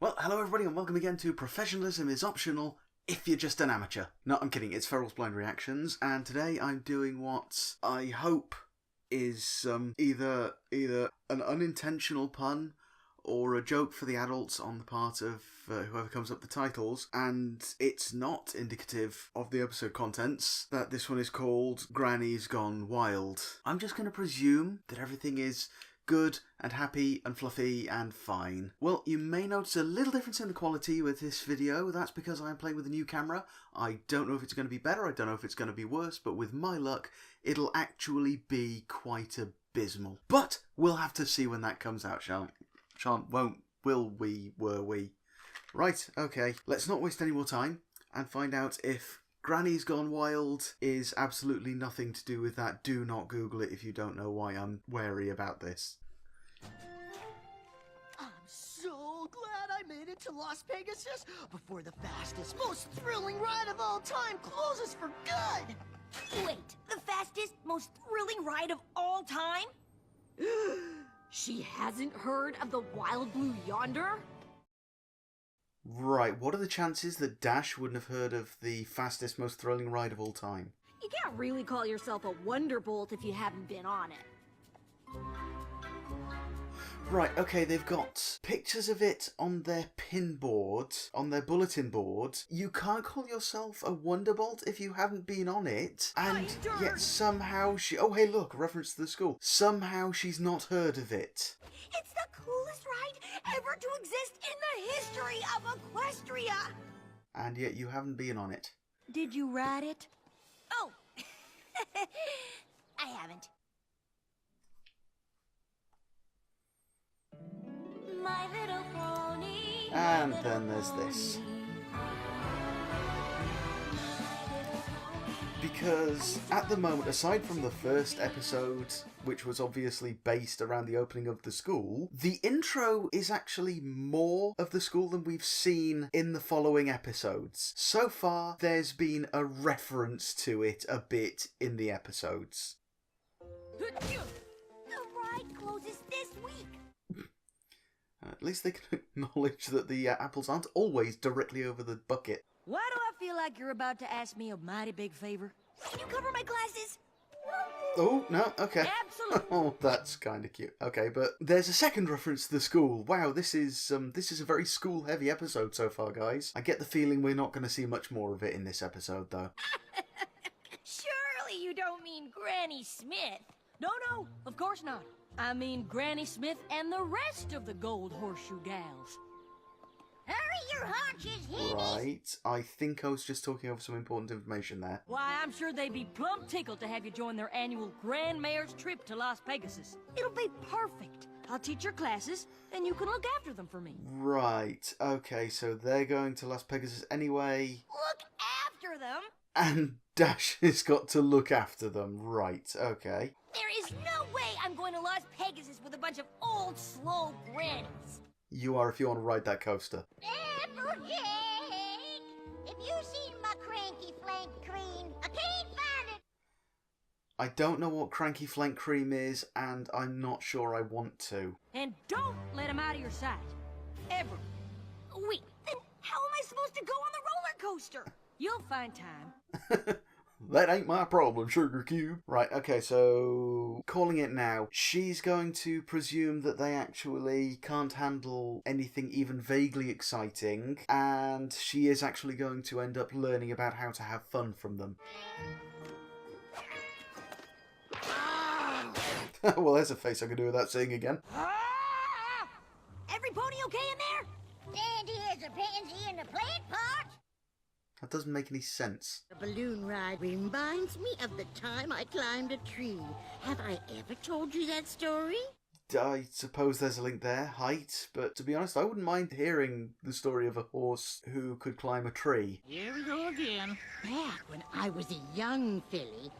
Well, hello everybody and welcome again to Professionalism is Optional if you're just an amateur. No, I'm kidding, it's Feral's Blind Reactions, and today I'm doing what I hope is either an unintentional pun or a joke for the adults on the part of whoever comes up with the titles, and it's not indicative of the episode contents, that this one is called Grannies Gone Wild. I'm just going to presume that everything is good and happy and fluffy and fine. Well, you may notice a little difference in the quality with this video. That's because I'm playing with a new camera. I don't know if it's going to be better, I don't know if it's going to be worse, but with my luck, it'll actually be quite abysmal. But we'll have to see when that comes out, will we, were we? Right, okay, let's not waste any more time and find out if Grannies Gone Wild is absolutely nothing to do with that. Do not Google it if you don't know why I'm wary about this. I'm so glad I made it to Las Pegasus before the fastest, most thrilling ride of all time closes for good! Wait, the fastest, most thrilling ride of all time? She hasn't heard of the Wild Blue Yonder? Right, what are the chances that Dash wouldn't have heard of the fastest, most thrilling ride of all time? You can't really call yourself a Wonderbolt if you haven't been on it. Right, okay, they've got pictures of it on their pin board, on their bulletin board. You can't call yourself a Wonderbolt if you haven't been on it, and yet somehow she... Oh, hey, look, reference to the school. Somehow she's not heard of it. It's the coolest ride ever to exist in the history of Equestria! And yet you haven't been on it. Did you ride it? Oh, I haven't. My little pony. And then there's this. Because at the moment, aside from the first episode, which was obviously based around the opening of the school, the intro is actually more of the school than we've seen in the following episodes. So far, there's been a reference to it a bit in the episodes. The ride closes this week. At least they can acknowledge that the apples aren't always directly over the bucket. Why do I feel like you're about to ask me a mighty big favor? Can you cover my glasses? Oh, no, okay. Absolutely. Oh, that's kind of cute. Okay, but there's a second reference to the school. Wow, this is a very school-heavy episode so far, guys. I get the feeling we're not going to see much more of it in this episode, though. Surely you don't mean Granny Smith. No, of course not. I mean Granny Smith and the rest of the Gold Horseshoe Gals. Hurry your haunches, Heenies! Right, I think I was just talking over some important information there. Why, I'm sure they'd be plumb tickled to have you join their annual Grand Mayor's trip to Las Pegasus. It'll be perfect. I'll teach your classes, and you can look after them for me. Right, okay, so they're going to Las Pegasus anyway. Look after them? And Dash has got to look after them. Right, okay. There is no way I'm going to Las Pegasus with a bunch of old, slow grannies. You are if you want to ride that coaster. Applejack! Have you seen my cranky flank cream? I can't find it! I don't know what Cranky Flank Cream is, and I'm not sure I want to. And don't let him out of your sight. Ever. Wait, then how am I supposed to go on the roller coaster? You'll find time. That ain't my problem, Sugar Cube. Right, okay, so calling it now. She's going to presume that they actually can't handle anything even vaguely exciting, and she is actually going to end up learning about how to have fun from them. Well, there's a face I can do without seeing again. Every pony okay in there? Dandy as a pansy in the plant pot! That doesn't make any sense. The balloon ride reminds me of the time I climbed a tree. Have I ever told you that story? I suppose there's a link there, height, but to be honest, I wouldn't mind hearing the story of a horse who could climb a tree. Here we go again. Back when I was a young filly.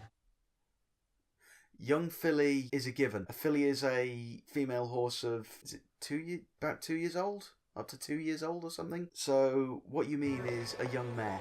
Young filly is a given. A filly is a female horse of, is it about 2 years old? Up to 2 years old or something? So what you mean is a young mare.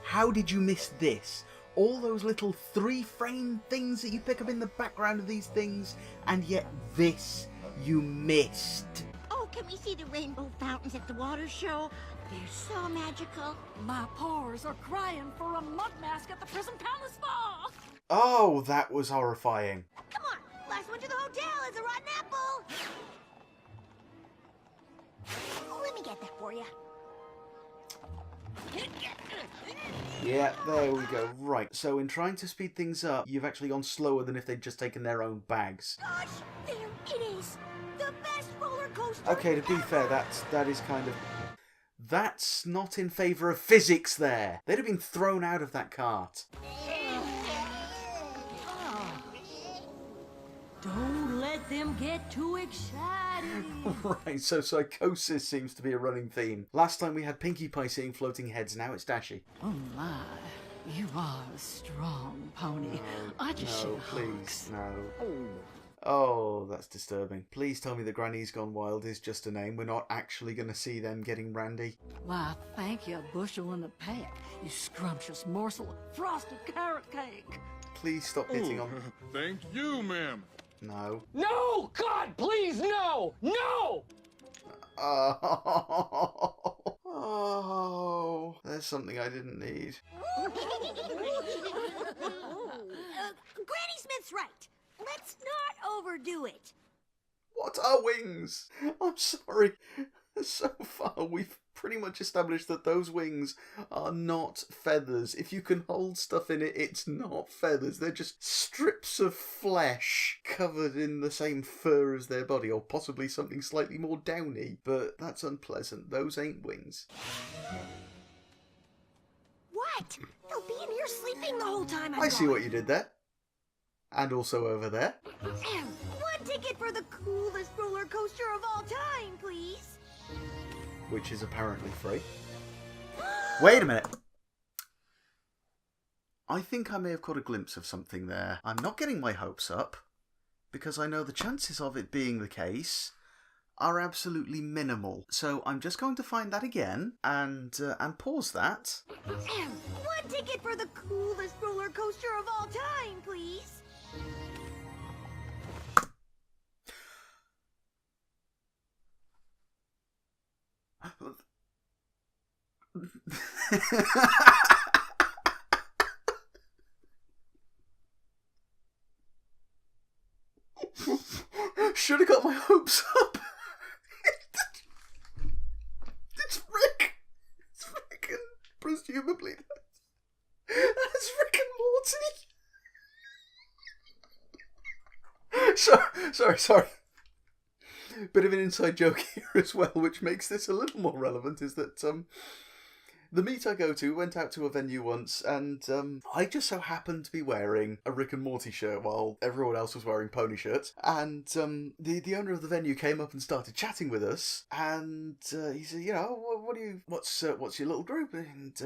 How did you miss this? All those little 3-frame things that you pick up in the background of these things, and yet this you missed. Okay, Can we see the rainbow fountains at the water show? They're so magical. My paws are crying for a mud mask at the Prison Palace Ball. Oh, that was horrifying. Come on, last one to the hotel is a rotten apple. Let me get that for you. Yeah, there we go. Right, so in trying to speed things up, you've actually gone slower than if they'd just taken their own bags. Gosh, there it is. The best roller coaster. Okay, to be fair, that is kind of... That's not in favour of physics there. They'd have been thrown out of that cart. Don't let them get too excited. Right, so psychosis seems to be a running theme. Last time we had Pinkie Pie seeing floating heads, now it's Dashy. Oh my, you are a strong pony. I just No, should please, no. Oh, that's disturbing. Please tell me the Grannies Gone Wild is just a name. We're not actually going to see them getting randy. Why, thank you, bushel and a peck, you scrumptious morsel of frosted carrot cake. Please stop hitting on... Thank you, ma'am. No. No! God, please, no! No! Oh, there's something I didn't need. Granny Smith's right. Let's not overdo it. What are wings? I'm sorry. So far, we've pretty much established that those wings are not feathers. If you can hold stuff in it, it's not feathers. They're just strips of flesh covered in the same fur as their body, or possibly something slightly more downy. But that's unpleasant. Those ain't wings. What? They'll be in here sleeping the whole time. I see what you did there. And also over there. One ticket for the coolest roller coaster of all time, please. Which is apparently free. Wait a minute. I think I may have caught a glimpse of something there. I'm not getting my hopes up, because I know the chances of it being the case are absolutely minimal. So I'm just going to find that again and pause that. One ticket for the coolest roller coaster of all time, please. Should have got my hopes up. It's Rick. It's Rick and presumably that's Rick and Morty. Sorry. Bit of an inside joke here as well, which makes this a little more relevant, is that the meet I go to went out to a venue once, and I just so happened to be wearing a Rick and Morty shirt while everyone else was wearing pony shirts. And the owner of the venue came up and started chatting with us, and he said, you know, what's your little group? And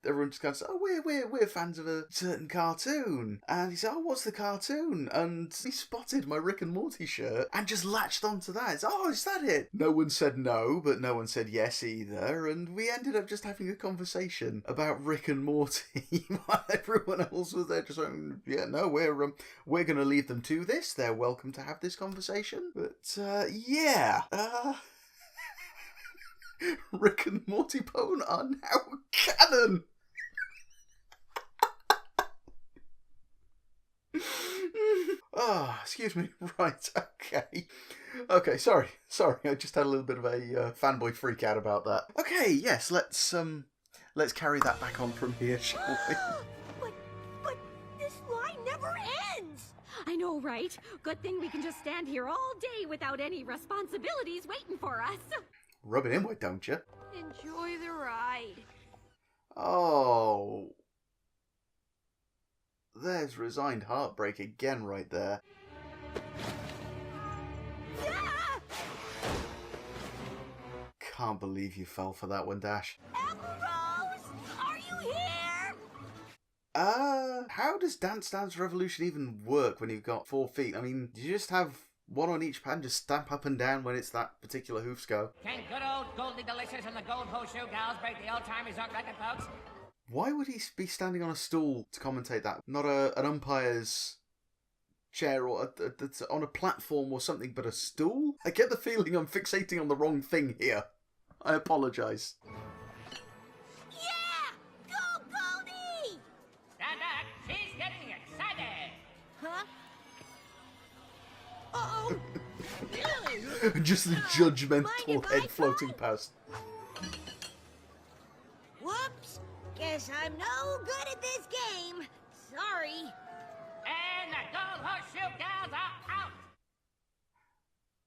everyone just kind of said, oh, we're fans of a certain cartoon. And he said, oh, what's the cartoon? And he spotted my Rick and Morty shirt and just latched onto that. It's, oh, is that it? No one said no, but no one said yes either. And we ended up just having a conversation about Rick and Morty while everyone else was there just going, yeah, no, we're going to leave them to this. They're welcome to have this conversation. But, yeah. Rick and Morty Pone are now canon! Excuse me. Right, okay. Okay, sorry. I just had a little bit of a fanboy freak out about that. Okay, yes, let's carry that back on from here, shall we? But this line never ends! I know, right? Good thing we can just stand here all day without any responsibilities waiting for us. Rub it in, why don't you? Enjoy the ride. Oh. There's resigned heartbreak again right there. Ah! Can't believe you fell for that one, Dash. Apple Rose! Are you here? How does Dance Dance Revolution even work when you've got 4 feet? I mean, do you just have one on each pan, just stamp up and down when it's that particular hoofs go? Can good old Goldie Delicious and the Gold Horseshoe Gals break the old timers on record, folks? Why would he be standing on a stool to commentate that? Not an umpire's chair or that's on a platform or something, but a stool? I get the feeling I'm fixating on the wrong thing here. I apologise. Yeah! Go, Brony! Stand back. She's getting excited. Huh? Uh-oh! Just the Mind judgmental if I head floating try? past. Whoops! Guess I'm no good at this game. Sorry. And the Gold Horseshoe Gals are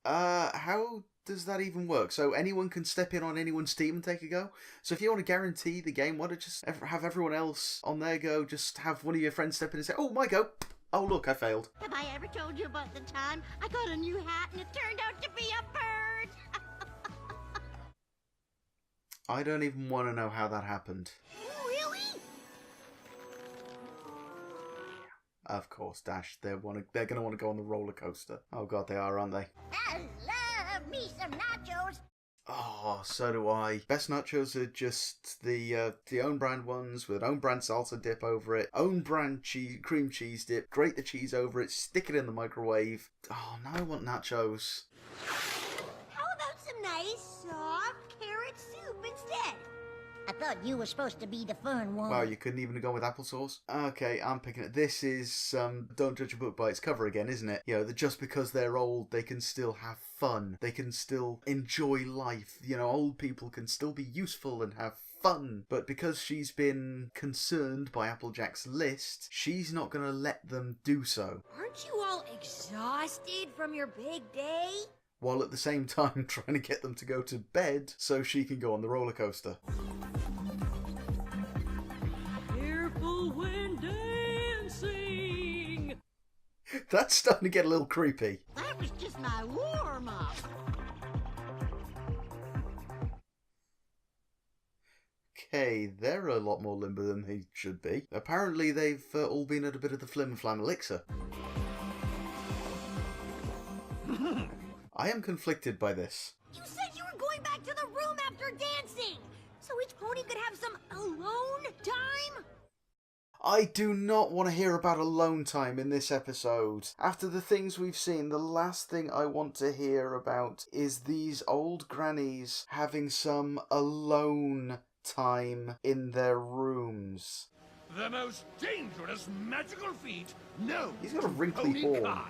out. How does that even work? So anyone can step in on anyone's team and take a go? So if you want to guarantee the game, why don't you just have everyone else on their go, just have one of your friends step in and say, oh, my go. Oh, look, I failed. Have I ever told you about the time I got a new hat and it turned out to be a bird? I don't even want to know how that happened. Really? Of course, Dash. They're going to want to go on the roller coaster. Oh, God, they are, aren't they? I love me some nachos. Oh, so do I. Best nachos are just the own brand ones with own brand salsa dip over it, own brand cream cheese dip, grate the cheese over it, stick it in the microwave. Oh, now I want nachos. How about some nice, soft carrot soup instead? I thought you were supposed to be the fun one. Wow, you couldn't even go with applesauce? Okay, I'm picking it. This is Don't Judge a Book by its cover again, isn't it? You know, that just because they're old, they can still have fun. They can still enjoy life. You know, old people can still be useful and have fun. But because she's been concerned by Applejack's list, she's not going to let them do so. Aren't you all exhausted from your big day? While at the same time trying to get them to go to bed so she can go on the roller coaster. Careful when dancing! That's starting to get a little creepy. That was just my warm-up. Okay, they're a lot more limber than they should be. Apparently they've all been at a bit of the flim flam elixir. I am conflicted by this. You said you were going back to the room after dancing, so each pony could have some alone time? I do not want to hear about alone time in this episode. After the things we've seen, the last thing I want to hear about is these old grannies having some alone time in their rooms. The most dangerous magical feat known He's got a wrinkly to horn. ponykind.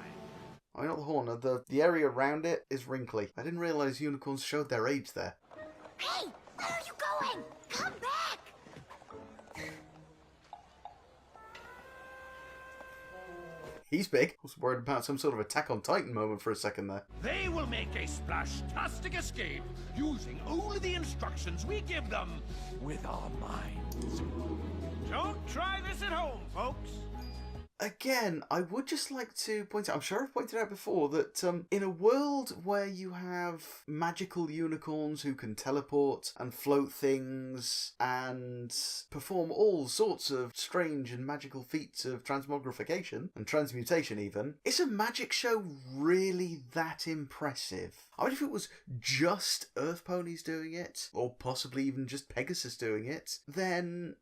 I not the horn, the area around it is wrinkly. I didn't realise unicorns showed their age there. Hey, where are you going? Come back! He's big. I was worried about some sort of Attack on Titan moment for a second there. They will make a splash-tastic escape using only the instructions we give them with our minds. Don't try this at home, folks. Again, I would just like to point out, I'm sure I've pointed out before, that in a world where you have magical unicorns who can teleport and float things and perform all sorts of strange and magical feats of transmogrification and transmutation even, is a magic show really that impressive? I mean, if it was just Earth ponies doing it, or possibly even just Pegasus doing it, then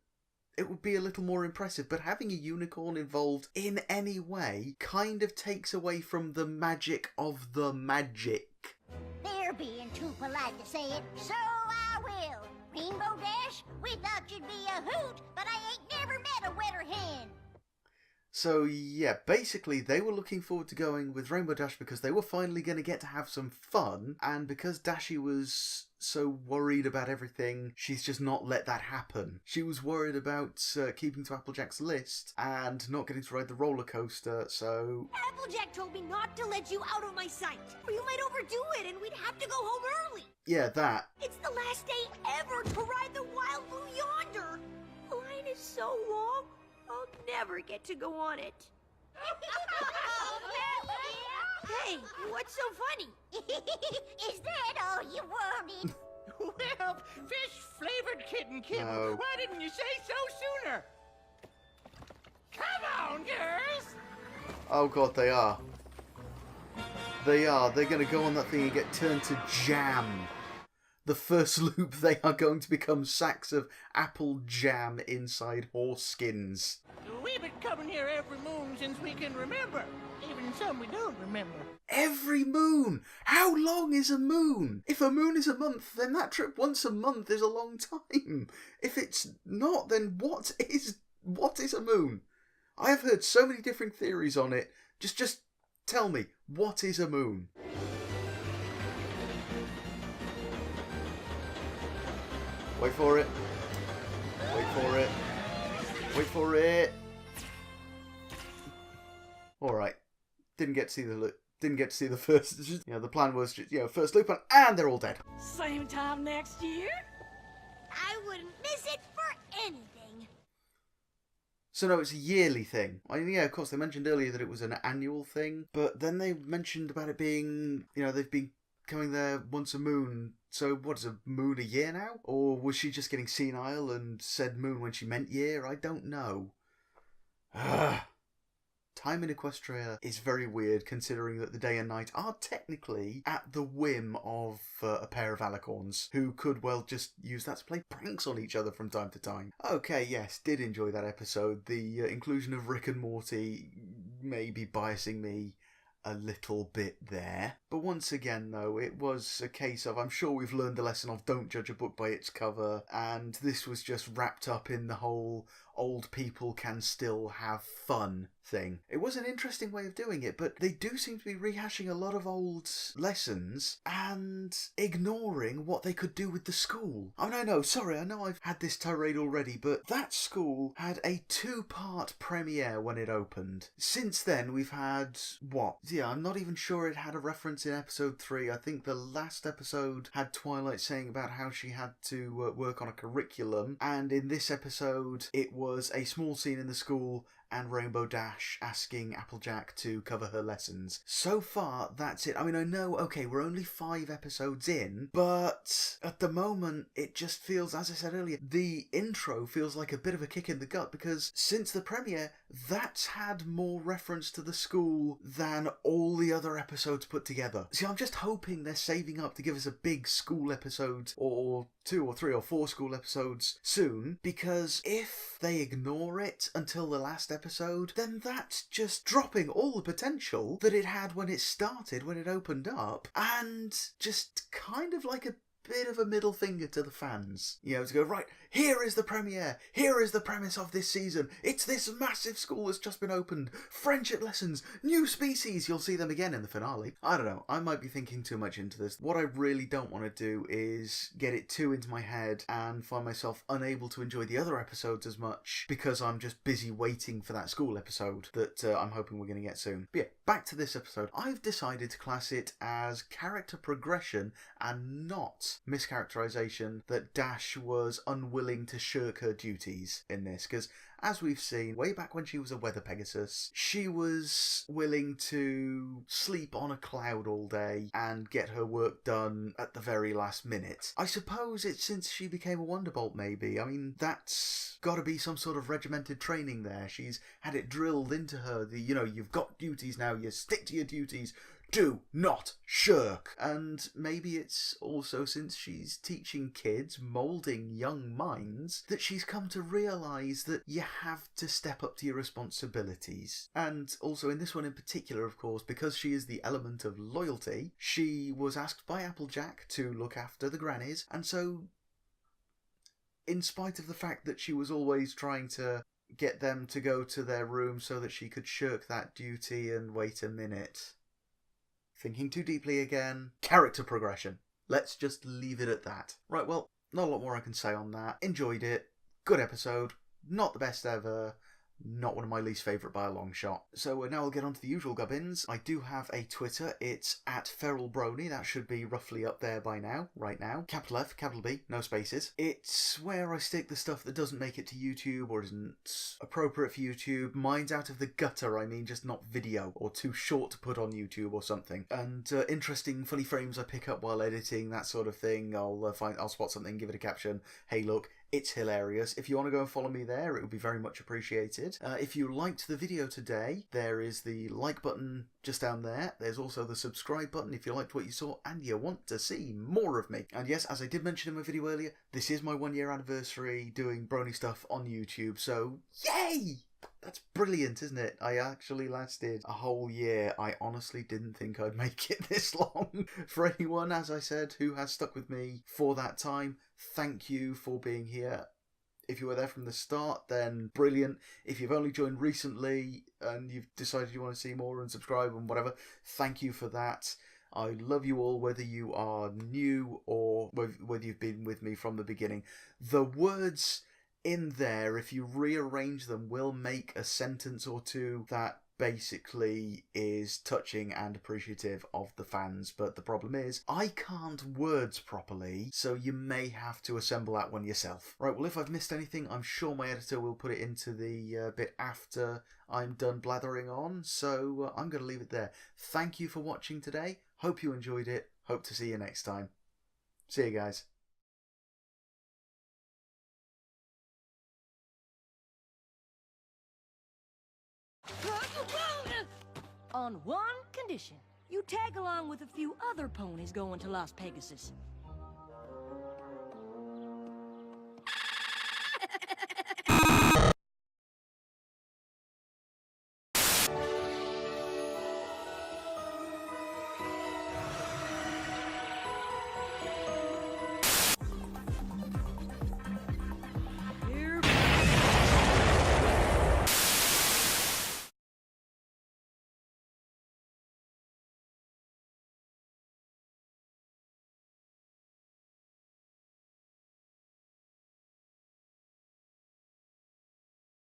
it would be a little more impressive, but having a unicorn involved in any way kind of takes away from the magic of the magic. They're being too polite to say it, so I will. Rainbow Dash, we thought you'd be a hoot, but I ain't never met a wetter hen. So yeah, basically they were looking forward to going with Rainbow Dash because they were finally going to get to have some fun, and because Dashy was so worried about everything, she's just not let that happen. She was worried about keeping to Applejack's list and not getting to ride the roller coaster, so... Applejack told me not to let you out of my sight, or you might overdo it and we'd have to go home early. Yeah, that. It's the last day ever to ride the Wild Blue Yonder. The line is so long, I'll never get to go on it. Hey, what's so funny? Is that all you wanted? Well, fish-flavored kitten kibble. No. Why didn't you say so sooner? Come on, girls. Oh god, they are. They are. They're going to go on that thing and get turned to jam. The first loop, they are going to become sacks of apple jam inside horse skins. We We've been coming here every moon since we can remember. Even some we don't remember. Every moon! How long is a moon? If a moon is a month, then that trip once a month is a long time. If it's not, then what is a moon? I have heard so many different theories on it. Just tell me, what is a moon? Wait for it. Wait for it. Wait for it. All right. Didn't get to see the first. The plan was just, first loop, and they're all dead. Same time next year? I wouldn't miss it for anything. So no, it's a yearly thing. I mean, yeah, of course, they mentioned earlier that it was an annual thing, but then they mentioned about it being, they've been coming there once a moon. So what is a moon a year now? Or was she just getting senile and said moon when she meant year? I don't know. Time in Equestria is very weird, considering that the day and night are technically at the whim of a pair of alicorns, who could well just use that to play pranks on each other from time to time. Okay, yes, did enjoy that episode. The inclusion of Rick and Morty may be biasing me a little bit there. But once again, though, it was a case of, I'm sure we've learned the lesson of don't judge a book by its cover, and this was just wrapped up in the whole old people can still have fun thing. It was an interesting way of doing it, but they do seem to be rehashing a lot of old lessons and ignoring what they could do with the school. I know I've had this tirade already, but that school had a 2-part premiere when it opened. Since then, we've had, I'm not even sure it had a reference in episode 3. I think the last episode had Twilight saying about how she had to work on a curriculum, and in this episode, it was a small scene in the school and Rainbow Dash asking Applejack to cover her lessons. So far, that's it. I mean, I know, okay, we're only 5 episodes in, but at the moment, it just feels, as I said earlier, the intro feels like a bit of a kick in the gut, because since the premiere, that's had more reference to the school than all the other episodes put together. See, I'm just hoping they're saving up to give us a big school episode, or 2 or 3 or 4 school episodes soon, because if they ignore it until the last episode, then that's just dropping all the potential that it had when it started, when it opened up, and just kind of like a bit of a middle finger to the fans. To go, right, here is the premiere, here is the premise of this season, it's this massive school that's just been opened, friendship lessons, new species, you'll see them again in the finale. I don't know, I might be thinking too much into this. What I really don't want to do is get it too into my head and find myself unable to enjoy the other episodes as much because I'm just busy waiting for that school episode that I'm hoping we're going to get soon. But yeah, back to this episode. I've decided to class it as character progression and not mischaracterization that Dash was unwilling to shirk her duties in this, because as we've seen, way back when she was a weather Pegasus, she was willing to sleep on a cloud all day and get her work done at the very last minute. I suppose it's since she became a Wonderbolt, maybe. I mean, that's got to be some sort of regimented training there. She's had it drilled into her, you've got duties now, you stick to your duties, do not shirk. And maybe it's also since she's teaching kids, moulding young minds, that she's come to realise that you have to step up to your responsibilities. And also in this one in particular, of course, because she is the element of loyalty, she was asked by Applejack to look after the Grannies, and so in spite of the fact that she was always trying to get them to go to their room so that she could shirk that duty and wait a minute. Thinking too deeply again. Character progression. Let's just leave it at that. Right, well, not a lot more I can say on that. Enjoyed it. Good episode. Not the best ever. Not one of my least favourite by a long shot. So now we'll get on to the usual gubbins. I do have a Twitter. It's @FeralBrony. That should be roughly up there by now, right now. Capital F, capital B, no spaces. It's where I stick the stuff that doesn't make it to YouTube or isn't appropriate for YouTube. Mine's out of the gutter, I mean, just not video or too short to put on YouTube or something. And interesting funny frames I pick up while editing, that sort of thing. I'll spot something, give it a caption. Hey, look. It's hilarious. If you want to go and follow me there, it would be very much appreciated. If you liked the video today, there is the like button just down there. There's also the subscribe button if you liked what you saw and you want to see more of me. And yes, as I did mention in my video earlier, this is my 1-year anniversary doing Brony stuff on YouTube, so yay! That's brilliant, isn't it? I actually lasted a whole year. I honestly didn't think I'd make it this long. For anyone, as I said, who has stuck with me for that time, thank you for being here. If you were there from the start, then brilliant. If you've only joined recently and you've decided you want to see more and subscribe and whatever, thank you for that. I love you all, whether you are new or whether you've been with me from the beginning. The words in there, if you rearrange them, will make a sentence or two that basically is touching and appreciative of the fans, but the problem is I can't words properly, so you may have to assemble that one yourself. Right, well, if I've missed anything, I'm sure my editor will put it into the bit after I'm done blathering on, so I'm going to leave it there. Thank you for watching today. Hope you enjoyed it. Hope to see you next time. See you guys. On one condition. You tag along with a few other ponies going to Las Pegasus.